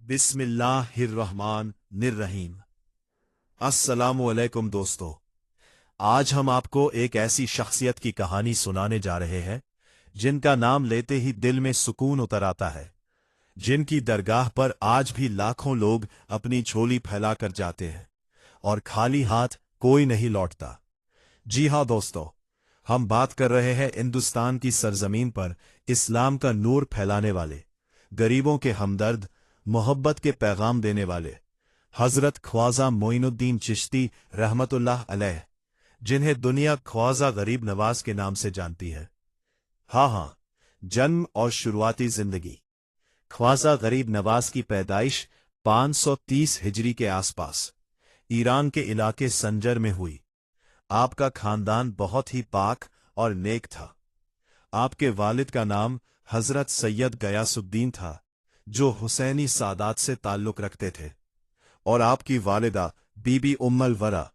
बिस्मिल्लाहिर्रहमानिर्रहीम। अस्सलामुअलैकुम दोस्तों, आज हम आपको एक ऐसी शख्सियत की कहानी सुनाने जा रहे हैं जिनका नाम लेते ही दिल में सुकून उतर आता है, जिनकी दरगाह पर आज भी लाखों लोग अपनी झोली फैलाकर जाते हैं और खाली हाथ कोई नहीं लौटता। जी हाँ दोस्तों, हम बात कर रहे हैं हिंदुस्तान की सरजमीन पर इस्लाम का नूर फैलाने वाले, गरीबों के हमदर्द, मोहब्बत के पैगाम देने वाले हजरत ख्वाजा मोइनुद्दीन चिश्ती रहमतुल्लाह अलैह, जिन्हें दुनिया ख्वाजा गरीब नवाज के नाम से जानती है। हाँ, जन्म और शुरुआती जिंदगी। ख्वाजा गरीब नवाज की पैदाइश 530 हिजरी के आसपास ईरान के इलाके संजर में हुई। आपका खानदान बहुत ही पाक और नेक था। आपके वालिद का नाम हजरत सैयद गयासुद्दीन था, जो हुसैनी सादात से ताल्लुक रखते थे, और आपकी वालिदा बीबी उम्मुल वरा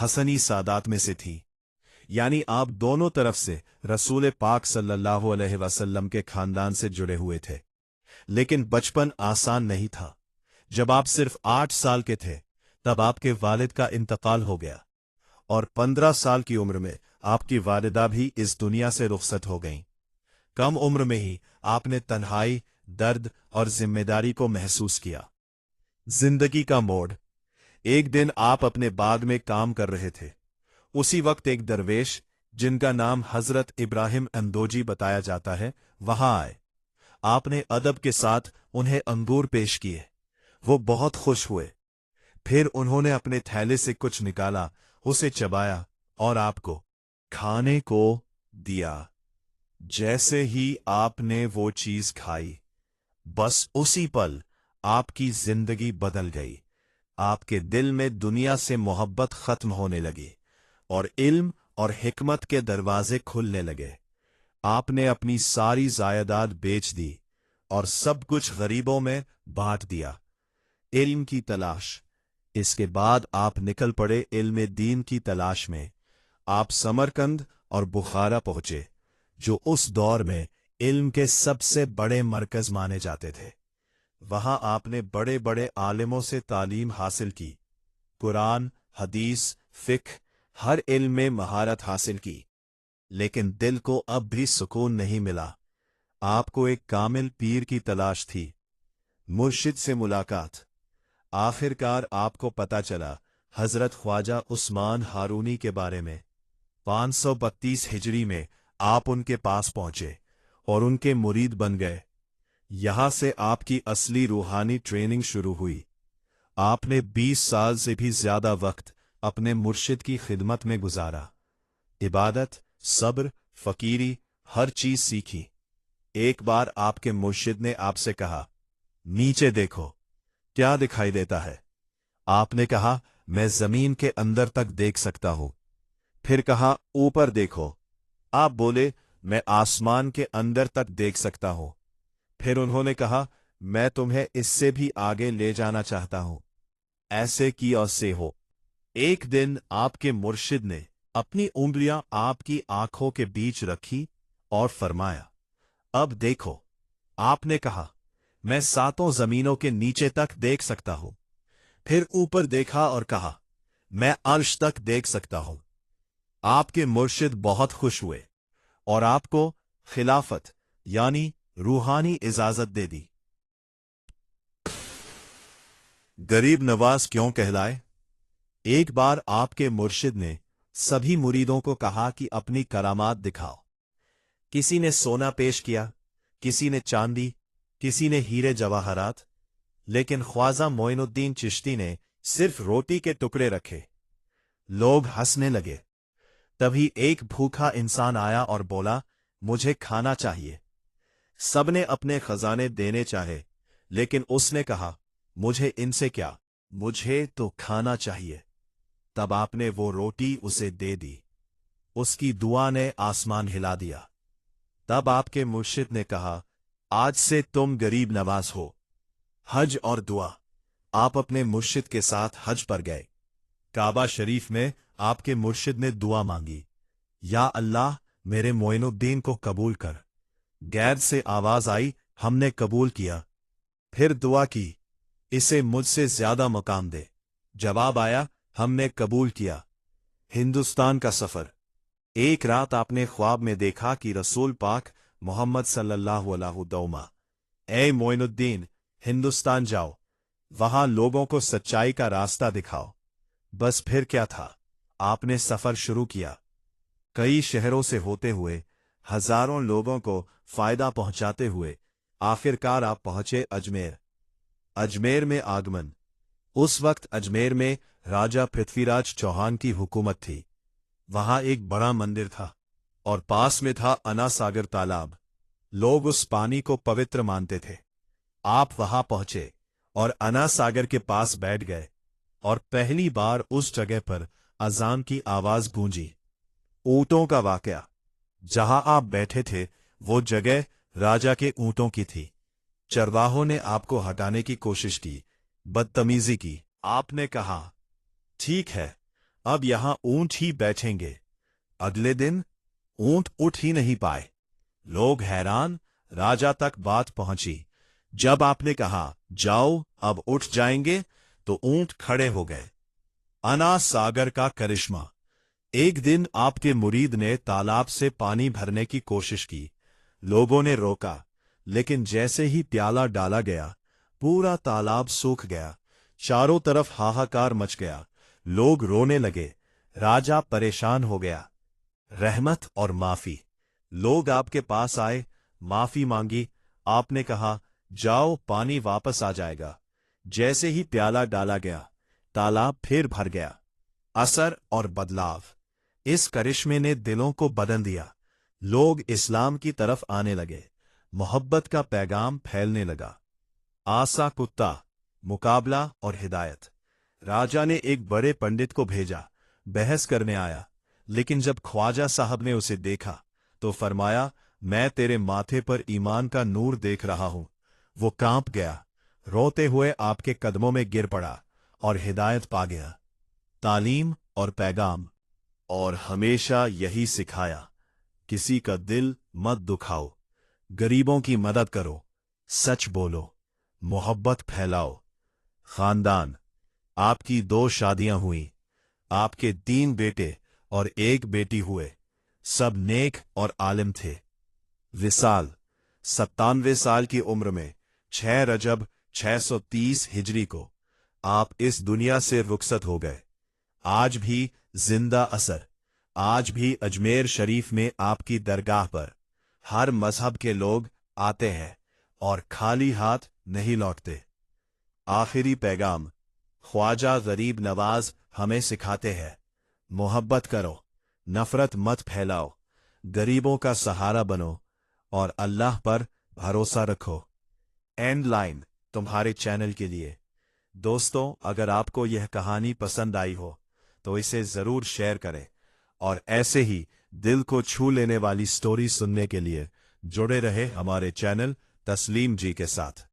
हसनी सादात में से थी। यानी आप दोनों तरफ से रसूल पाक सल्लल्लाहु अलैहि वसल्लम के खानदान से जुड़े हुए थे। लेकिन बचपन आसान नहीं था। जब आप सिर्फ 8 साल के थे, तब आपके वालिद का इंतकाल हो गया और 15 साल की उम्र में आपकी वालिदा भी इस दुनिया से रुखसत हो गईं। कम उम्र में ही आपने तन्हाई, दर्द और जिम्मेदारी को महसूस किया। जिंदगी का मोड़। एक दिन आप अपने बाग में काम कर रहे थे। उसी वक्त एक दरवेश, जिनका नाम हजरत इब्राहिम अंदोजी बताया जाता है, वहां आए। आपने अदब के साथ उन्हें अंगूर पेश किए। वो बहुत खुश हुए। फिर उन्होंने अपने थैले से कुछ निकाला, उसे चबाया और आपको खाने को दिया। जैसे ही आपने वो चीज खाई, बस उसी पल आपकी जिंदगी बदल गई। आपके दिल में दुनिया से मोहब्बत खत्म होने लगी और इल्म और हिकमत के दरवाजे खुलने लगे। आपने अपनी सारी जायदाद बेच दी और सब कुछ गरीबों में बांट दिया। इल्म की तलाश। इसके बाद आप निकल पड़े इल्म दीन की तलाश में। आप समरकंद और बुखारा पहुंचे, जो उस दौर में इल्म के सबसे बड़े मरकज माने जाते थे। वहां आपने बड़े बड़े आलिमों से तालीम हासिल की। कुरान, हदीस, फिक्र, हर इल्म में महारत हासिल की। लेकिन दिल को अब भी सुकून नहीं मिला। आपको एक कामिल पीर की तलाश थी, मुर्शिद से मुलाकात। आखिरकार आपको पता चला हजरत ख्वाजा उस्मान हारूनी के बारे में। 532 हिजरी में आप उनके पास पहुंचे और उनके मुरीद बन गए। यहां से आपकी असली रूहानी ट्रेनिंग शुरू हुई। आपने 20 साल से भी ज्यादा वक्त अपने मुर्शिद की खिदमत में गुजारा। इबादत, सब्र, फकीरी, हर चीज सीखी। एक बार आपके मुर्शिद ने आपसे कहा, नीचे देखो, क्या दिखाई देता है? आपने कहा, मैं जमीन के अंदर तक देख सकता हूं। फिर कहा, ऊपर देखो। आप बोले, मैं आसमान के अंदर तक देख सकता हूं। फिर उन्होंने कहा, मैं तुम्हें इससे भी आगे ले जाना चाहता हूं। ऐसे की और से हो। एक दिन आपके मुर्शिद ने अपनी उंगलियां आपकी आंखों के बीच रखी और फरमाया, अब देखो। आपने कहा, मैं 7 जमीनों के नीचे तक देख सकता हूं। फिर ऊपर देखा और कहा, मैं अर्श तक देख सकता हूं। आपके मुर्शिद बहुत खुश हुए और आपको खिलाफत यानी रूहानी इजाजत दे दी। गरीब नवाज क्यों कहलाए? एक बार आपके मुर्शिद ने सभी मुरीदों को कहा कि अपनी करामात दिखाओ। किसी ने सोना पेश किया, किसी ने चांदी, किसी ने हीरे जवाहरात, लेकिन ख्वाजा मोइनुद्दीन चिश्ती ने सिर्फ रोटी के टुकड़े रखे। लोग हंसने लगे। तभी एक भूखा इंसान आया और बोला, मुझे खाना चाहिए। सबने अपने खजाने देने चाहे, लेकिन उसने कहा, मुझे इनसे क्या, मुझे तो खाना चाहिए। तब आपने वो रोटी उसे दे दी। उसकी दुआ ने आसमान हिला दिया। तब आपके मुर्शिद ने कहा, आज से तुम गरीब नवाज हो। हज और दुआ। आप अपने मुर्शिद के साथ हज पर गए। काबा शरीफ में आपके मुर्शिद ने दुआ मांगी, या अल्लाह, मेरे मोइनुद्दीन को कबूल कर। गैर से आवाज आई, हमने कबूल किया। फिर दुआ की, इसे मुझसे ज्यादा मकाम दे। जवाब आया, हमने कबूल किया। हिंदुस्तान का सफर। एक रात आपने ख्वाब में देखा कि रसूल पाक मोहम्मद सल्लल्लाहु अलैहि वसल्लम, ए मोइनुद्दीन, हिंदुस्तान जाओ, वहां लोगों को सच्चाई का रास्ता दिखाओ। बस फिर क्या था, आपने सफर शुरू किया। कई शहरों से होते हुए, हजारों लोगों को फायदा पहुंचाते हुए आखिरकार आप पहुंचे अजमेर। अजमेर में आगमन। उस वक्त अजमेर में राजा पृथ्वीराज चौहान की हुकूमत थी। वहां एक बड़ा मंदिर था और पास में था अना सागर तालाब। लोग उस पानी को पवित्र मानते थे। आप वहां पहुंचे और अना सागर के पास बैठ गए और पहली बार उस जगह पर अजान की आवाज गूंजी। ऊंटों का वाकया। जहां आप बैठे थे वो जगह राजा के ऊंटों की थी। चरवाहों ने आपको हटाने की कोशिश की, बदतमीजी की। आपने कहा, ठीक है, अब यहां ऊंट ही बैठेंगे। अगले दिन ऊंट उठ ही नहीं पाए। लोग हैरान। राजा तक बात पहुंची। जब आपने कहा, जाओ, अब उठ जाएंगे, तो ऊंट खड़े हो गए। अना सागर का करिश्मा। एक दिन आपके मुरीद ने तालाब से पानी भरने की कोशिश की। लोगों ने रोका, लेकिन जैसे ही प्याला डाला गया, पूरा तालाब सूख गया। चारों तरफ हाहाकार मच गया। लोग रोने लगे। राजा परेशान हो गया। रहमत और माफी। लोग आपके पास आए, माफी मांगी। आपने कहा, जाओ, पानी वापस आ जाएगा। जैसे ही प्याला डाला गया, तालाब फिर भर गया। असर और बदलाव। इस करिश्मे ने दिलों को बदल दिया। लोग इस्लाम की तरफ आने लगे। मोहब्बत का पैगाम फैलने लगा। आसा कुत्ता। मुकाबला और हिदायत। राजा ने एक बड़े पंडित को भेजा। बहस करने आया, लेकिन जब ख्वाजा साहब ने उसे देखा तो फरमाया, मैं तेरे माथे पर ईमान का नूर देख रहा हूं। वो कांप गया, रोते हुए आपके कदमों में गिर पड़ा और हिदायत पा गया। तालीम और पैगाम। और हमेशा यही सिखाया, किसी का दिल मत दुखाओ, गरीबों की मदद करो, सच बोलो, मोहब्बत फैलाओ। खानदान। आपकी 2 शादियां हुई। आपके 3 बेटे और 1 बेटी हुए। सब नेक और आलिम थे। विसाल। 97 साल की उम्र में 6 रजब 630 हिजरी को आप इस दुनिया से रुखसत हो गए। आज भी जिंदा असर। आज भी अजमेर शरीफ में आपकी दरगाह पर हर मजहब के लोग आते हैं और खाली हाथ नहीं लौटते। आखिरी पैगाम। ख्वाजा गरीब नवाज हमें सिखाते हैं, मोहब्बत करो, नफरत मत फैलाओ, गरीबों का सहारा बनो और अल्लाह पर भरोसा रखो। एंड लाइन तुम्हारे चैनल के लिए। दोस्तों, अगर आपको यह कहानी पसंद आई हो तो इसे जरूर शेयर करें और ऐसे ही दिल को छू लेने वाली स्टोरी सुनने के लिए जुड़े रहे हमारे चैनल तस्लीम जी के साथ।